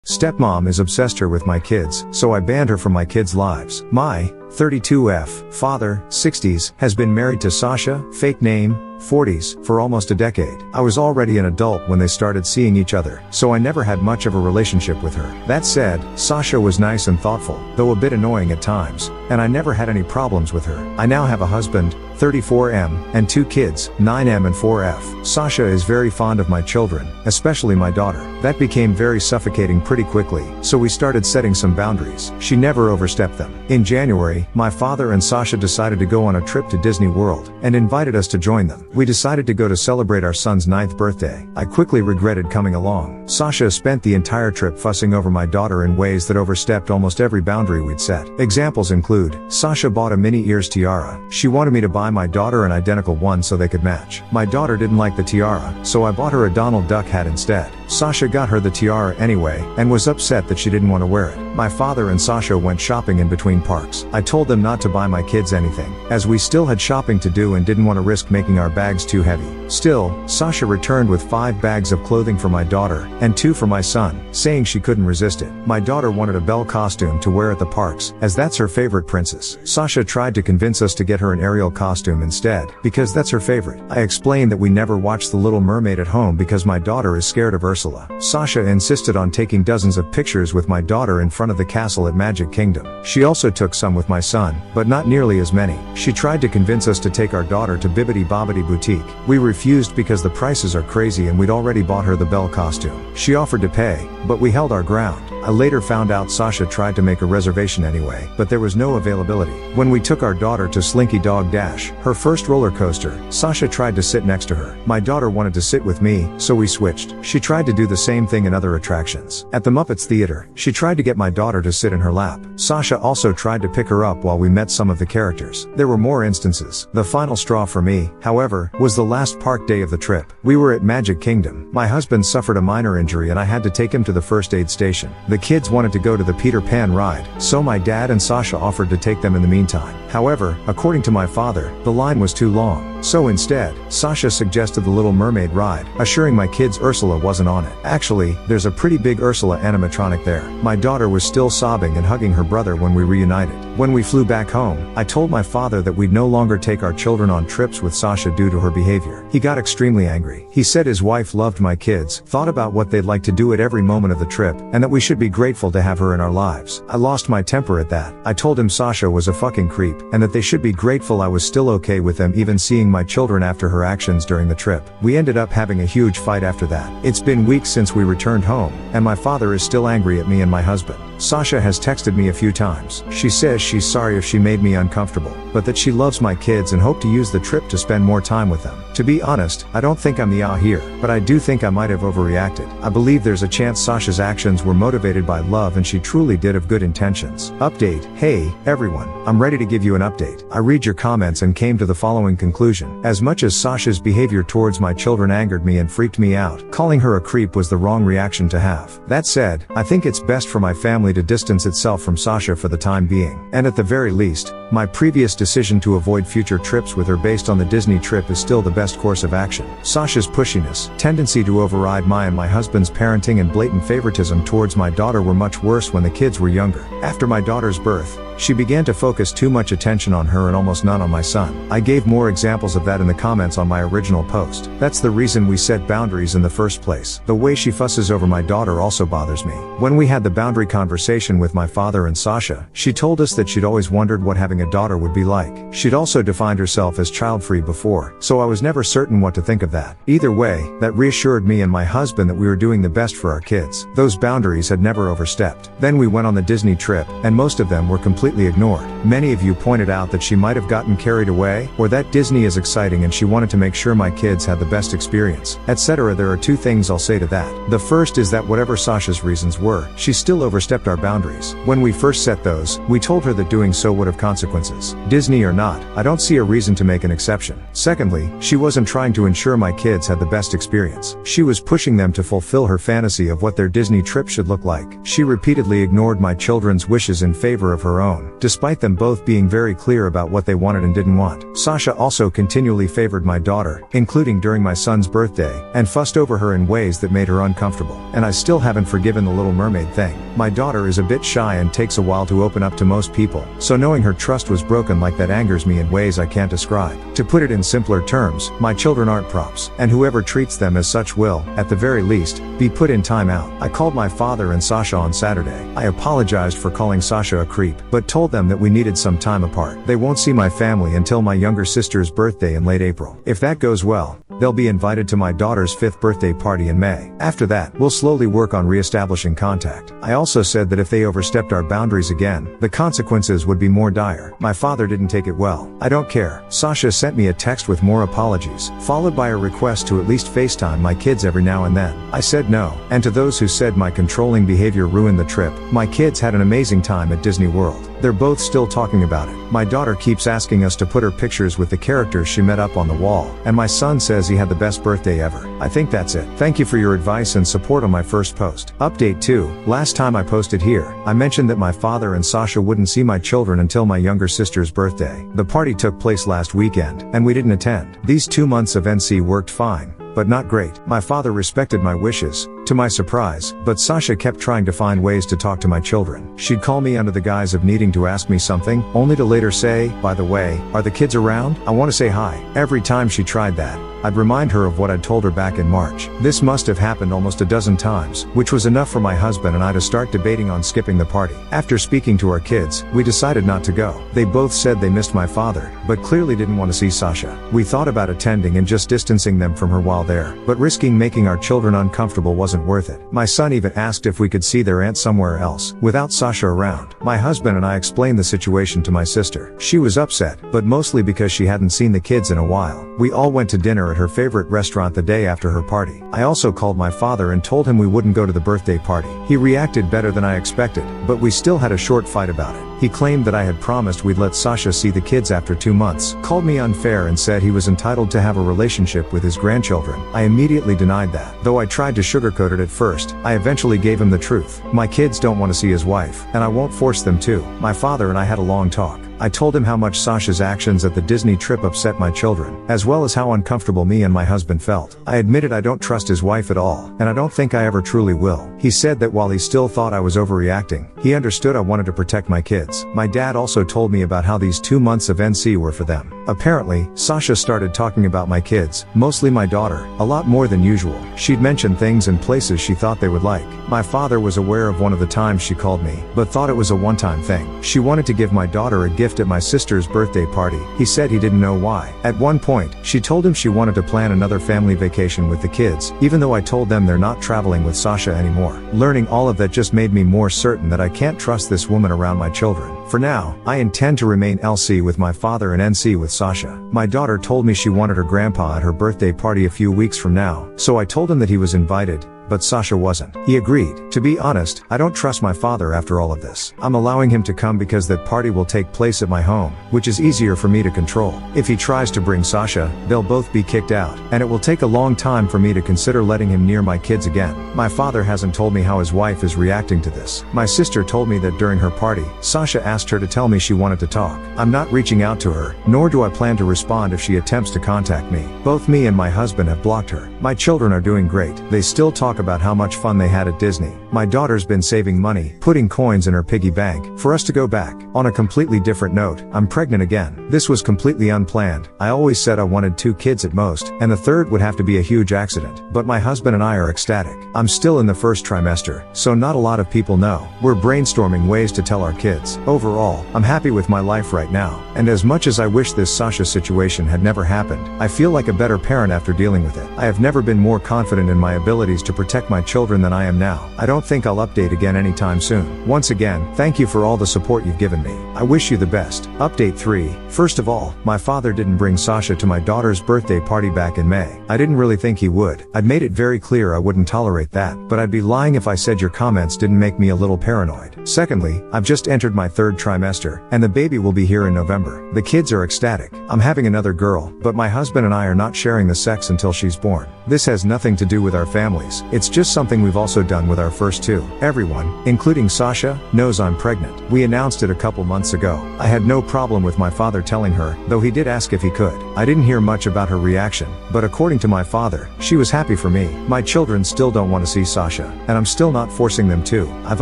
Stepmom is obsessed her with my kids, so I banned her from my kids' lives. My 32F father, 60s, has been married to Sasha, fake name, 40s, for almost a decade. I was already an adult when they started seeing each other, so I never had much of a relationship with her. That said, Sasha was nice and thoughtful, though a bit annoying at times, and I never had any problems with her. I now have a husband, 34M, and 2 kids, 9M and 4F. Sasha is very fond of my children, especially my daughter. That became very suffocating pretty quickly, so we started setting some boundaries. She never overstepped them. In January, my father and Sasha decided to go on a trip to Disney World, and invited us to join them. We decided to go to celebrate our son's 9th birthday. I quickly regretted coming along. Sasha spent the entire trip fussing over my daughter in ways that overstepped almost every boundary we'd set. Examples include, Sasha bought a mini ears tiara. She wanted me to buy my daughter an identical one so they could match. My daughter didn't like the tiara, so I bought her a Donald Duck hat instead. Sasha got her the tiara anyway, and was upset that she didn't want to wear it. My father and Sasha went shopping in between parks. I told them not to buy my kids anything, as we still had shopping to do and didn't want to risk making our bags too heavy. Still, Sasha returned with 5 bags of clothing for my daughter, and 2 for my son, saying she couldn't resist it. My daughter wanted a Belle costume to wear at the parks, as that's her favorite princess. Sasha tried to convince us to get her an Ariel costume instead, because that's her favorite. I explained that we never watched The Little Mermaid at home because my daughter is scared of Ursula. Sasha insisted on taking dozens of pictures with my daughter in front of the castle at Magic Kingdom. She also took some with my son, but not nearly as many. She tried to convince us to take our daughter to Bibbidi Bobbidi Boutique. We refused because the prices are crazy and we'd already bought her the Belle costume. She offered to pay, but we held our ground. I later found out Sasha tried to make a reservation anyway, but there was no availability. When we took our daughter to Slinky Dog Dash, her first roller coaster, Sasha tried to sit next to her. My daughter wanted to sit with me, so we switched. She tried to do the same thing in other attractions. At the Muppets Theater, she tried to get my daughter to sit in her lap. Sasha also tried to pick her up while we met some of the characters. There were more instances. The final straw for me, however, was the last park day of the trip. We were at Magic Kingdom. My husband suffered a minor injury and I had to take him to the first aid station. The kids wanted to go to the Peter Pan ride, so my dad and Sasha offered to take them in the meantime. However, according to my father, the line was too long. So instead, Sasha suggested the Little Mermaid ride, assuring my kids Ursula wasn't on it. Actually, there's a pretty big Ursula animatronic there. My daughter was still sobbing and hugging her brother when we reunited. When we flew back home, I told my father that we'd no longer take our children on trips with Sasha due to her behavior. He got extremely angry. He said his wife loved my kids, thought about what they'd like to do at every moment of the trip, and that we should be grateful to have her in our lives. I lost my temper at that. I told him Sasha was a fucking creep, and that they should be grateful I was still okay with them even seeing my children after her actions during the trip. We ended up having a huge fight after that. It's been weeks since we returned home, and my father is still angry at me and my husband. Sasha has texted me a few times. She says she's sorry if she made me uncomfortable, but that she loves my kids and hoped to use the trip to spend more time with them. To be honest, I don't think I'm the here, but I do think I might have overreacted. I believe there's a chance Sasha's actions were motivated by love and she truly did have good intentions. Update. Hey, everyone. I'm ready to give you an update. I read your comments and came to the following conclusion. As much as Sasha's behavior towards my children angered me and freaked me out, calling her a creep was the wrong reaction to have. That said, I think it's best for my family to distance itself from Sasha for the time being. And at the very least, my previous decision to avoid future trips with her based on the Disney trip is still the best course of action. Sasha's pushiness, tendency to override my and my husband's parenting and blatant favoritism towards my daughter were much worse when the kids were younger. After my daughter's birth, she began to focus too much attention on her and almost none on my son. I gave more examples of that in the comments on my original post. That's the reason we set boundaries in the first place. The way she fusses over my daughter also bothers me. When we had the boundary conversation with my father and Sasha, she told us that she'd always wondered what having a daughter would be like. She'd also defined herself as child-free before, so I was never certain what to think of that. Either way, that reassured me and my husband that we were doing the best for our kids. Those boundaries had never overstepped. Then we went on the Disney trip, and most of them were completely ignored. Many of you pointed out that she might have gotten carried away, or that Disney is exciting and she wanted to make sure my kids had the best experience, etc. There are 2 things I'll say to that. The first is that whatever Sasha's reasons were, she still overstepped our boundaries. When we first set those, we told her that doing so would have consequences. Disney or not, I don't see a reason to make an exception. Secondly, she wasn't trying to ensure my kids had the best experience. She was pushing them to fulfill her fantasy of what their Disney trip should look like. She repeatedly ignored my children's wishes in favor of her own, despite them both being very very clear about what they wanted and didn't want. Sasha also continually favored my daughter, including during my son's birthday, and fussed over her in ways that made her uncomfortable. And I still haven't forgiven the Little Mermaid thing. My daughter is a bit shy and takes a while to open up to most people, so knowing her trust was broken like that angers me in ways I can't describe. To put it in simpler terms, my children aren't props, and whoever treats them as such will, at the very least, be put in time out. I called my father and Sasha on Saturday. I apologized for calling Sasha a creep, but told them that we needed some time apart. They won't see my family until my younger sister's birthday in late April. If that goes well, they'll be invited to my daughter's 5th birthday party in May. After that, we'll slowly work on re-establishing contact. I also said that if they overstepped our boundaries again, the consequences would be more dire. My father didn't take it well. I don't care. Sasha sent me a text with more apologies, followed by a request to at least FaceTime my kids every now and then. I said no, and to those who said my controlling behavior ruined the trip, my kids had an amazing time at Disney World. They're both still talking about it. My daughter keeps asking us to put her pictures with the characters she met up on the wall, and my son says he had the best birthday ever. I think that's it. Thank you for your advice and support on my first post. Update 2. Last time I posted here, I mentioned that my father and Sasha wouldn't see my children until my younger sister's birthday. The party took place last weekend, and we didn't attend. These 2 months of NC worked fine, but not great. My father respected my wishes, to my surprise, but Sasha kept trying to find ways to talk to my children. She'd call me under the guise of needing to ask me something, only to later say, "By the way, are the kids around? I want to say hi." Every time she tried that, I'd remind her of what I'd told her back in March. This must have happened almost a dozen times, which was enough for my husband and I to start debating on skipping the party. After speaking to our kids, we decided not to go. They both said they missed my father, but clearly didn't want to see Sasha. We thought about attending and just distancing them from her while there, but risking making our children uncomfortable wasn't worth it. My son even asked if we could see their aunt somewhere else, without Sasha around. My husband and I explained the situation to my sister. She was upset, but mostly because she hadn't seen the kids in a while. We all went to dinner at her favorite restaurant the day after her party. I also called my father and told him we wouldn't go to the birthday party. He reacted better than I expected, but we still had a short fight about it. He claimed that I had promised we'd let Sasha see the kids after 2 months, called me unfair and said he was entitled to have a relationship with his grandchildren. I immediately denied that. Though I tried to sugarcoat it at first, I eventually gave him the truth. My kids don't want to see his wife, and I won't force them to. My father and I had a long talk. I told him how much Sasha's actions at the Disney trip upset my children, as well as how uncomfortable me and my husband felt. I admitted I don't trust his wife at all, and I don't think I ever truly will. He said that while he still thought I was overreacting, he understood I wanted to protect my kids. My dad also told me about how these 2 months of NC were for them. Apparently, Sasha started talking about my kids, mostly my daughter, a lot more than usual. She'd mention things and places she thought they would like. My father was aware of one of the times she called me, but thought it was a one-time thing. She wanted to give my daughter a gift at my sister's birthday party. He said he didn't know why. At one point, she told him she wanted to plan another family vacation with the kids, even though I told them they're not traveling with Sasha anymore. Learning all of that just made me more certain that I can't trust this woman around my children. For now, I intend to remain LC with my father and NC with Sasha. My daughter told me she wanted her grandpa at her birthday party a few weeks from now, so I told him that he was invited, but Sasha wasn't. He agreed. To be honest, I don't trust my father after all of this. I'm allowing him to come because that party will take place at my home, which is easier for me to control. If he tries to bring Sasha, they'll both be kicked out, and it will take a long time for me to consider letting him near my kids again. My father hasn't told me how his wife is reacting to this. My sister told me that during her party, Sasha asked her to tell me she wanted to talk. I'm not reaching out to her, nor do I plan to respond if she attempts to contact me. Both me and my husband have blocked her. My children are doing great. They still talk about how much fun they had at Disney. My daughter's been saving money, putting coins in her piggy bank, for us to go back. On a completely different note, I'm pregnant again. This was completely unplanned. I always said I wanted 2 kids at most, and the third would have to be a huge accident. But my husband and I are ecstatic. I'm still in the first trimester, so not a lot of people know. We're brainstorming ways to tell our kids. Overall, I'm happy with my life right now, and as much as I wish this Sasha situation had never happened, I feel like a better parent after dealing with it. I have never been more confident in my abilities to protect my children than I am now. I don't think I'll update again anytime soon. Once again, thank you for all the support you've given me. I wish you the best. Update 3. First of all, my father didn't bring Sasha to my daughter's birthday party back in May. I didn't really think he would. I'd made it very clear I wouldn't tolerate that, but I'd be lying if I said your comments didn't make me a little paranoid. Secondly, I've just entered my 3rd trimester, and the baby will be here in November. The kids are ecstatic. I'm having another girl, but my husband and I are not sharing the sex until she's born. This has nothing to do with our families. It's It's just something we've also done with our first two. Everyone, including Sasha, knows I'm pregnant. We announced it a couple months ago. I had no problem with my father telling her, though he did ask if he could. I didn't hear much about her reaction, but according to my father, she was happy for me. My children still don't want to see Sasha, and I'm still not forcing them to. I've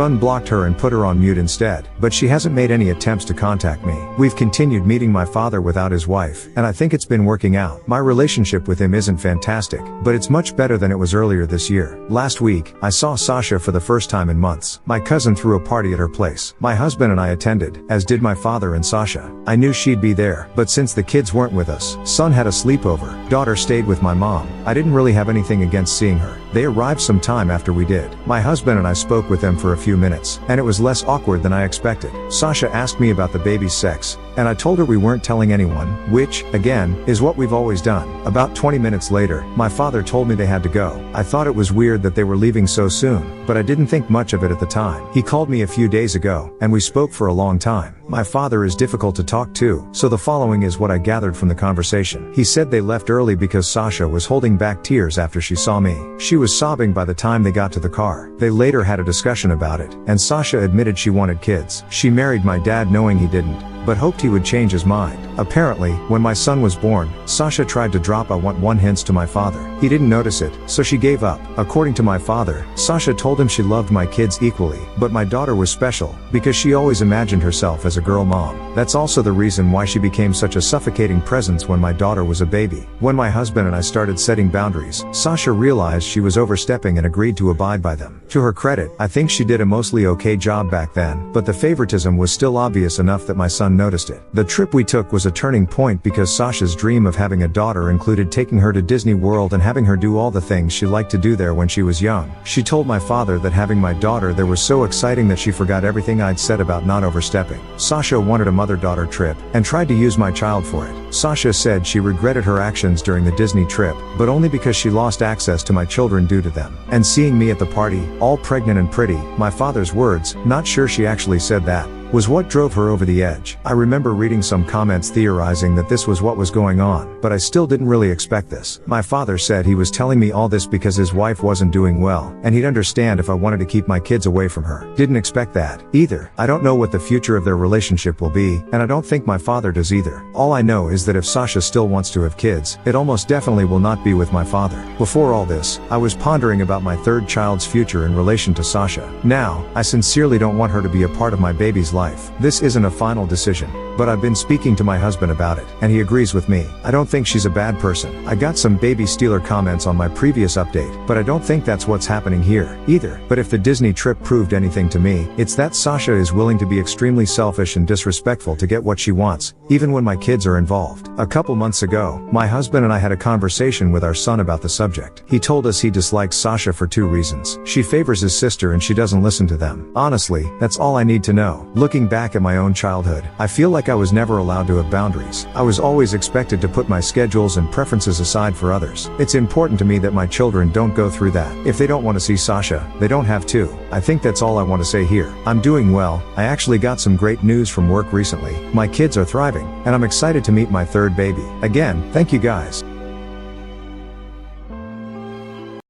unblocked her and put her on mute instead, but she hasn't made any attempts to contact me. We've continued meeting my father without his wife, and I think it's been working out. My relationship with him isn't fantastic, but it's much better than it was earlier this year. Last week, I saw Sasha for the first time in months. My cousin threw a party at her place. My husband and I attended, as did my father and Sasha. I knew she'd be there, but since the kids weren't with us, son had a sleepover, daughter stayed with my mom. I didn't really have anything against seeing her. They arrived some time after we did. My husband and I spoke with them for a few minutes, and it was less awkward than I expected. Sasha asked me about the baby's sex, and I told her we weren't telling anyone, which, again, is what we've always done. About 20 minutes later, my father told me they had to go. I thought it was weird that they were leaving so soon, but I didn't think much of it at the time. He called me a few days ago, and we spoke for a long time. My father is difficult to talk to, so the following is what I gathered from the conversation. He said they left early because Sasha was holding back tears after she saw me. She was sobbing by the time they got to the car. They later had a discussion about it, and Sasha admitted she wanted kids. She married my dad knowing he didn't, but hoped he would change his mind. Apparently, when my son was born, Sasha tried to drop "I want one" hints to my father. He didn't notice it, so she gave up. According to my father, Sasha told him she loved my kids equally, but my daughter was special, because she always imagined herself as a girl mom. That's also the reason why she became such a suffocating presence when my daughter was a baby. When my husband and I started setting boundaries, Sasha realized she was overstepping and agreed to abide by them. To her credit, I think she did a mostly okay job back then, but the favoritism was still obvious enough that my son noticed it. The trip we took was a turning point because Sasha's dream of having a daughter included taking her to Disney World and having her do all the things she liked to do there when she was young. She told my father that having my daughter there was so exciting that she forgot everything I'd said about not overstepping. Sasha wanted a mother-daughter trip, and tried to use my child for it. Sasha said she regretted her actions during the Disney trip, but only because she lost access to my children due to them. And seeing me at the party, all pregnant and pretty, my father's words, not sure she actually said that, was what drove her over the edge. I remember reading some comments theorizing that this was what was going on, but I still didn't really expect this. My father said he was telling me all this because his wife wasn't doing well, and he'd understand if I wanted to keep my kids away from her. Didn't expect that, either. I don't know what the future of their relationship will be, and I don't think my father does either. All I know is that if Sasha still wants to have kids, it almost definitely will not be with my father. Before all this, I was pondering about my third child's future in relation to Sasha. Now, I sincerely don't want her to be a part of my baby's life. This isn't a final decision, but I've been speaking to my husband about it, and he agrees with me. I don't think she's a bad person. I got some baby stealer comments on my previous update, but I don't think that's what's happening here, either. But if the Disney trip proved anything to me, it's that Sasha is willing to be extremely selfish and disrespectful to get what she wants, even when my kids are involved. A couple months ago, my husband and I had a conversation with our son about the subject. He told us he dislikes Sasha for two reasons. She favors his sister and she doesn't listen to them. Honestly, that's all I need to know. Looking back at my own childhood, I feel like I was never allowed to have boundaries. I was always expected to put my schedules and preferences aside for others. It's important to me that my children don't go through that. If they don't want to see Sasha, they don't have to. I think that's all I want to say here. I'm doing well. I actually got some great news from work recently. My kids are thriving, and I'm excited to meet my third baby. Again, thank you guys.